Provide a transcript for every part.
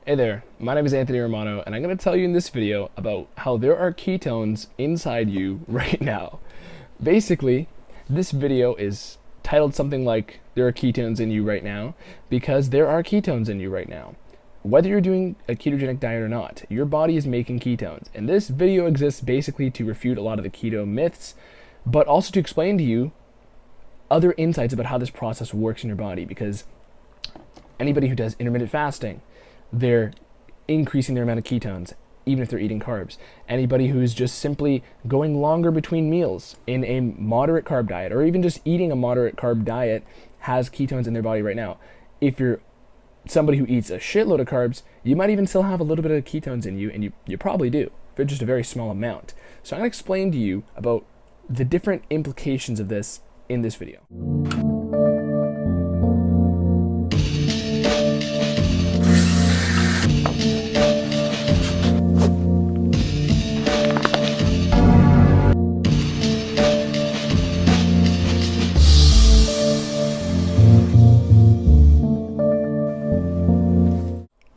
Hey there, my name is Anthony Romano, and I'm going to tell you in this video about how there are ketones inside you right now. Basically, this video is titled something like, there are ketones in you right now, because there are ketones in you right now. Whether you're doing a ketogenic diet or not, your body is making ketones. And this video exists basically to refute a lot of the keto myths, but also to explain to you other insights about how this process works in your body, because anybody who does intermittent fasting, they're increasing their amount of ketones, even if they're eating carbs. Anybody who's just simply going longer between meals in a moderate carb diet, or even just eating a moderate carb diet, has ketones in their body right now. If you're somebody who eats a shitload of carbs, you might even still have a little bit of ketones in you, and you probably do, but just a very small amount. So I'm going to explain to you about the different implications of this in this video.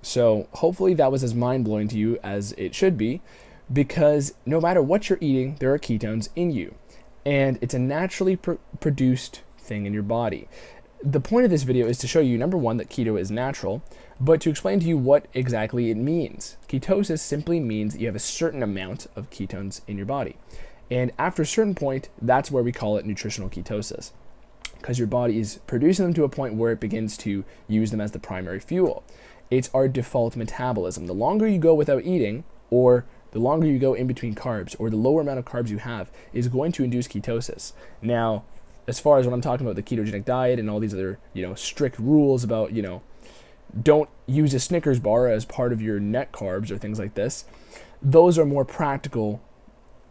So hopefully that was as mind-blowing to you as it should be, because no matter what you're eating, there are ketones in you. And it's a naturally produced thing in your body. The point of this video is to show you, number one, that keto is natural, but to explain to you what exactly it means. Ketosis simply means that you have a certain amount of ketones in your body. And after a certain point, that's where we call it nutritional ketosis, because your body is producing them to a point where it begins to use them as the primary fuel. It's our default metabolism. The longer you go without eating, or the longer you go in between carbs, or the lower amount of carbs you have, is going to induce ketosis. Now, as far as what I'm talking about, the ketogenic diet and all these other, strict rules about, don't use a Snickers bar as part of your net carbs or things like this, those are more practical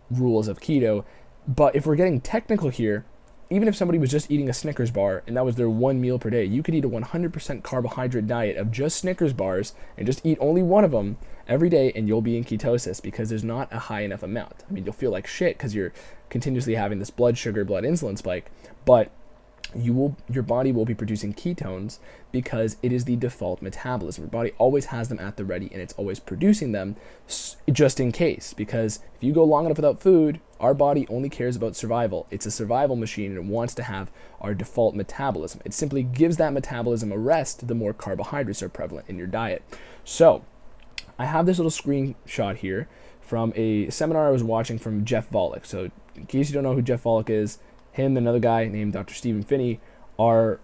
rules of keto. But if we're getting technical here, even if somebody was just eating a Snickers bar and that was their one meal per day, you could eat a 100% carbohydrate diet of just Snickers bars and just eat only one of them every day, and you'll be in ketosis because there's not a high enough amount. I mean, you'll feel like shit because you're continuously having this blood sugar, blood insulin spike, but your body will be producing ketones because it is the default metabolism. Your body always has them at the ready, and it's always producing them just in case, because if you go long enough without food, our body only cares about survival. It's a survival machine, and it wants to have our default metabolism. It simply gives that metabolism a rest the more carbohydrates are prevalent in your diet. So I have this little screenshot here from a seminar I was watching from Jeff Volek. So in case you don't know who Jeff Volek is, him and another guy named Dr. Stephen Phinney are,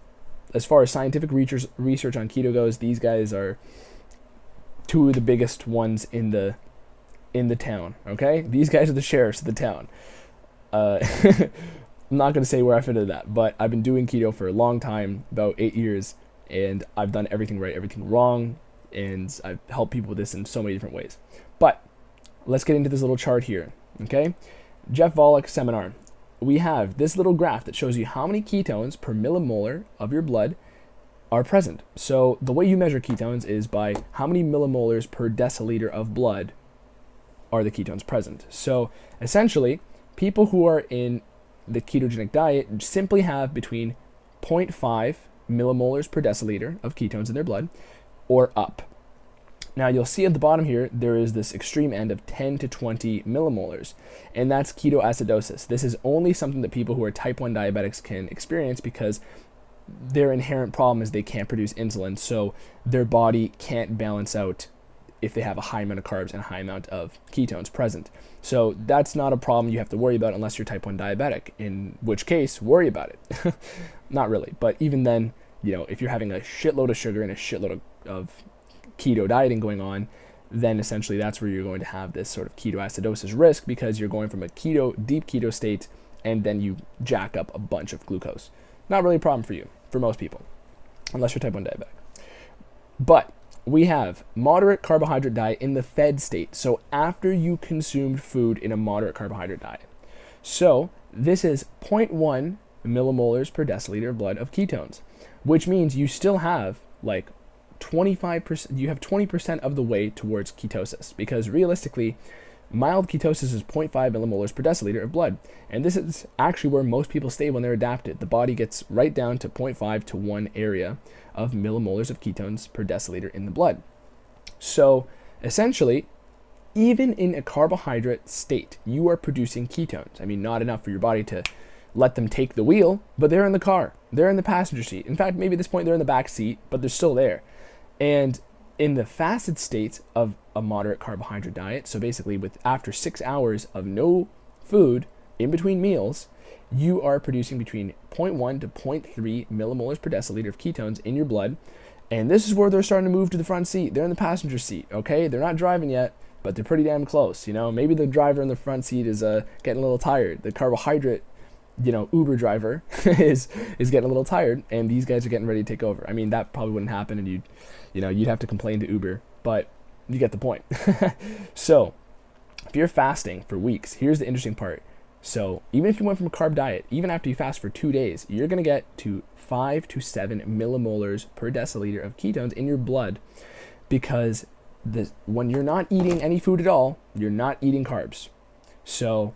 as far as scientific research on keto goes, these guys are two of the biggest ones in the town, okay? These guys are the sheriffs of the town. I'm not going to say where I fit into that, but I've been doing keto for a long time, about 8 years, and I've done everything right, everything wrong, and I've helped people with this in so many different ways. But let's get into this little chart here, okay? Jeff Volek seminar. We have this little graph that shows you how many ketones per millimolar of your blood are present. So the way you measure ketones is by how many millimolars per deciliter of blood are the ketones present. So essentially, people who are in the ketogenic diet simply have between 0.5 millimolars per deciliter of ketones in their blood or up. Now you'll see at the bottom here, there is this extreme end of 10 to 20 millimolars, and that's ketoacidosis. This is only something that people who are type 1 diabetics can experience because their inherent problem is they can't produce insulin, so their body can't balance out if they have a high amount of carbs and a high amount of ketones present. So that's not a problem you have to worry about unless you're type 1 diabetic, in which case, worry about it. Not really, but even then, if you're having a shitload of sugar and a shitload of keto dieting going on, then essentially that's where you're going to have this sort of ketoacidosis risk, because you're going from a deep keto state and then you jack up a bunch of glucose. Not really a problem for you, for most people, unless you're type 1 diabetic. But we have moderate carbohydrate diet in the fed state, so after you consumed food in a moderate carbohydrate diet. So this is 0.1 millimolars per deciliter of blood of ketones, which means you still have like 25%, you have 20% of the way towards ketosis, because realistically, mild ketosis is 0.5 millimolars per deciliter of blood. And this is actually where most people stay when they're adapted. The body gets right down to 0.5 to 1 area of millimolars of ketones per deciliter in the blood. So essentially, even in a carbohydrate state, you are producing ketones. I mean, not enough for your body to let them take the wheel, but they're in the car. They're in the passenger seat. In fact, maybe at this point they're in the back seat, but they're still there. And in the fasted state of a moderate carbohydrate diet, so basically after 6 hours of no food in between meals, you are producing between 0.1 to 0.3 millimolars per deciliter of ketones in your blood. And this is where they're starting to move to the front seat. They're in the passenger seat, okay? They're not driving yet, but they're pretty damn close, you know? Maybe the driver in the front seat is getting a little tired. The carbohydrate, Uber driver is getting a little tired, and these guys are getting ready to take over. I mean, that probably wouldn't happen, and you'd have to complain to Uber, but you get the point. So, if you're fasting for weeks, here's the interesting part. So, even if you went from a carb diet, even after you fast for 2 days, you're going to get to 5 to 7 millimolars per deciliter of ketones in your blood, because when you're not eating any food at all, you're not eating carbs. So,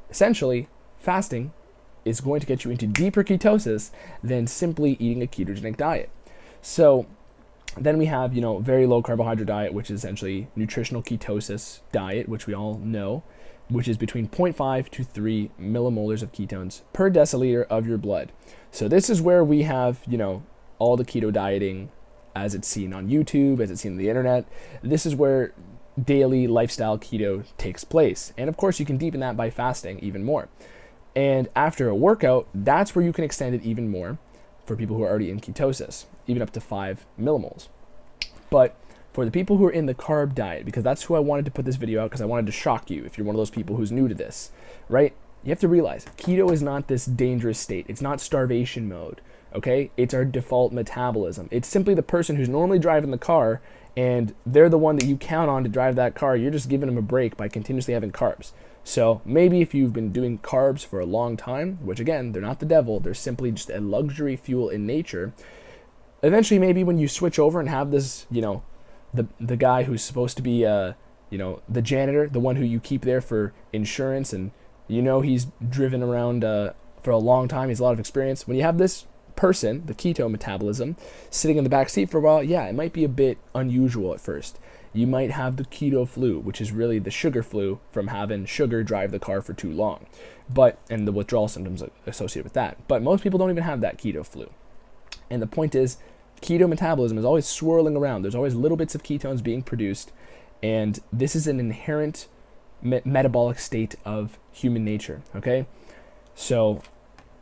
essentially, fasting is going to get you into deeper ketosis than simply eating a ketogenic diet. So then we have, very low carbohydrate diet, which is essentially nutritional ketosis diet, which we all know, which is between 0.5 to 3 millimolars of ketones per deciliter of your blood. So this is where we have, all the keto dieting as it's seen on YouTube, as it's seen on the internet. This is where daily lifestyle keto takes place. And of course, you can deepen that by fasting even more. And after a workout, that's where you can extend it even more for people who are already in ketosis, even up to 5 millimoles. But for the people who are in the carb diet, because that's who I wanted to put this video out, because I wanted to shock you if you're one of those people who's new to this, right? You have to realize keto is not this dangerous state. It's not starvation mode, okay? It's our default metabolism. It's simply the person who's normally driving the car, and they're the one that you count on to drive that car. You're just giving them a break by continuously having carbs. So maybe if you've been doing carbs for a long time, which again, they're not the devil, they're simply just a luxury fuel in nature, eventually maybe when you switch over and have this, the guy who's supposed to be, the janitor, the one who you keep there for insurance, and he's driven around for a long time, he has a lot of experience. When you have this person, the keto metabolism, sitting in the back seat for a while, yeah, it might be a bit unusual at first. You might have the keto flu, which is really the sugar flu from having sugar drive the car for too long, and the withdrawal symptoms associated with that. But most people don't even have that keto flu. And the point is, keto metabolism is always swirling around. There's always little bits of ketones being produced, and this is an inherent metabolic state of human nature, okay? So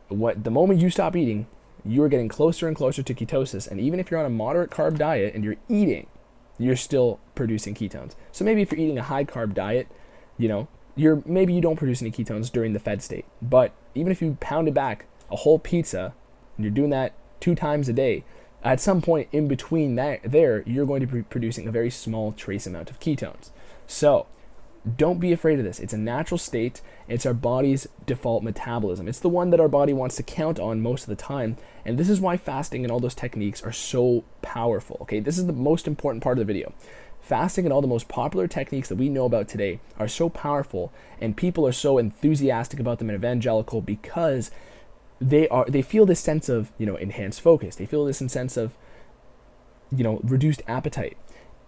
the moment you stop eating, you are getting closer and closer to ketosis, and even if you're on a moderate carb diet and you're eating, you're still producing ketones. So maybe if you're eating a high carb diet, maybe you don't produce any ketones during the fed state. But even if you pounded back a whole pizza and you're doing that 2 times a day, at some point in between you're going to be producing a very small trace amount of ketones. So don't be afraid of this. It's a natural state. It's our body's default metabolism. It's the one that our body wants to count on most of the time. And this is why fasting and all those techniques are so powerful. Okay, this is the most important part of the video. Fasting and all the most popular techniques that we know about today are so powerful, and people are so enthusiastic about them and evangelical because they feel this sense of, enhanced focus. They feel this sense of, reduced appetite.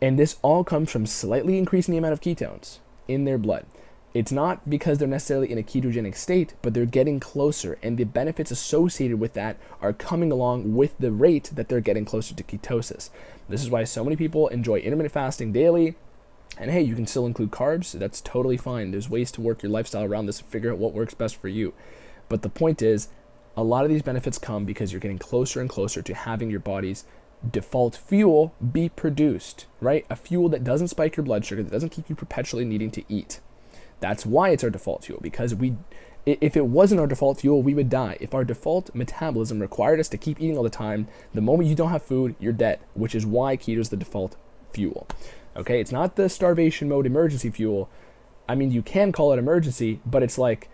And this all comes from slightly increasing the amount of ketones in their blood. It's not because they're necessarily in a ketogenic state, but they're getting closer, and the benefits associated with that are coming along with the rate that they're getting closer to ketosis. This is why so many people enjoy intermittent fasting daily. And hey, you can still include carbs. That's totally fine. There's ways to work your lifestyle around this and figure out what works best for you. But the point is, a lot of these benefits come because you're getting closer and closer to having your body's default fuel be produced, right? A fuel that doesn't spike your blood sugar, that doesn't keep you perpetually needing to eat. That's why it's our default fuel, because if it wasn't our default fuel, we would die. If our default metabolism required us to keep eating all the time, the moment you don't have food, you're dead, which is why keto is the default fuel. Okay, it's not the starvation mode emergency fuel. I mean, you can call it emergency, but it's like,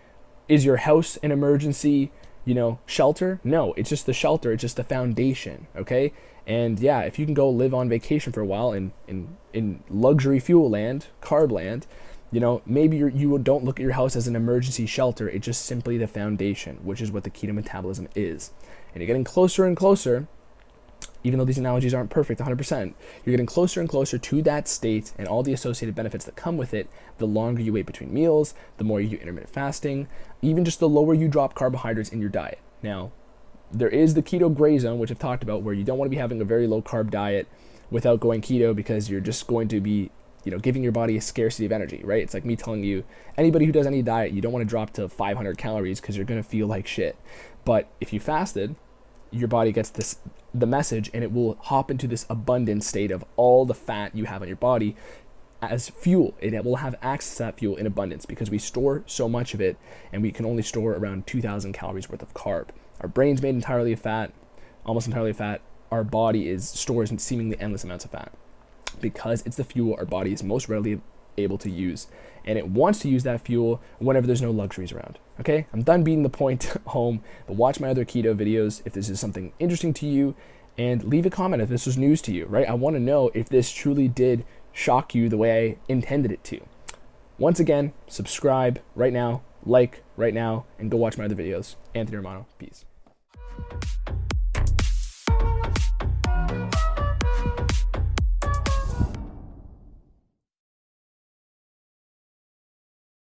is your house an emergency, shelter? No, it's just the shelter. It's just the foundation, okay? And yeah, if you can go live on vacation for a while in luxury fuel land, carb land, maybe you don't look at your house as an emergency shelter. It's just simply the foundation, which is what the keto metabolism is. And you're getting closer and closer even though these analogies aren't perfect 100%, you're getting closer and closer to that state and all the associated benefits that come with it the longer you wait between meals, the more you do intermittent fasting, even just the lower you drop carbohydrates in your diet. Now, there is the keto gray zone, which I've talked about, where you don't want to be having a very low carb diet without going keto, because you're just going to be, giving your body a scarcity of energy, right? It's like me telling you, anybody who does any diet, you don't want to drop to 500 calories because you're going to feel like shit. But if you fasted, your body gets the message, and it will hop into this abundant state of all the fat you have on your body as fuel. It will have access to that fuel in abundance because we store so much of it, and we can only store around 2,000 calories worth of carb. Our brain's made entirely of fat, almost entirely of fat. Our body stores seemingly endless amounts of fat because it's the fuel our body is most readily able to use, and it wants to use that fuel whenever there's no luxuries around. Okay, I'm done beating the point home, but watch my other keto videos if this is something interesting to you, and leave a comment if this was news to you, right? I want to know if this truly did shock you the way I intended it to. Once again, subscribe right now, like right now, and go watch my other videos. Anthony Romano, peace.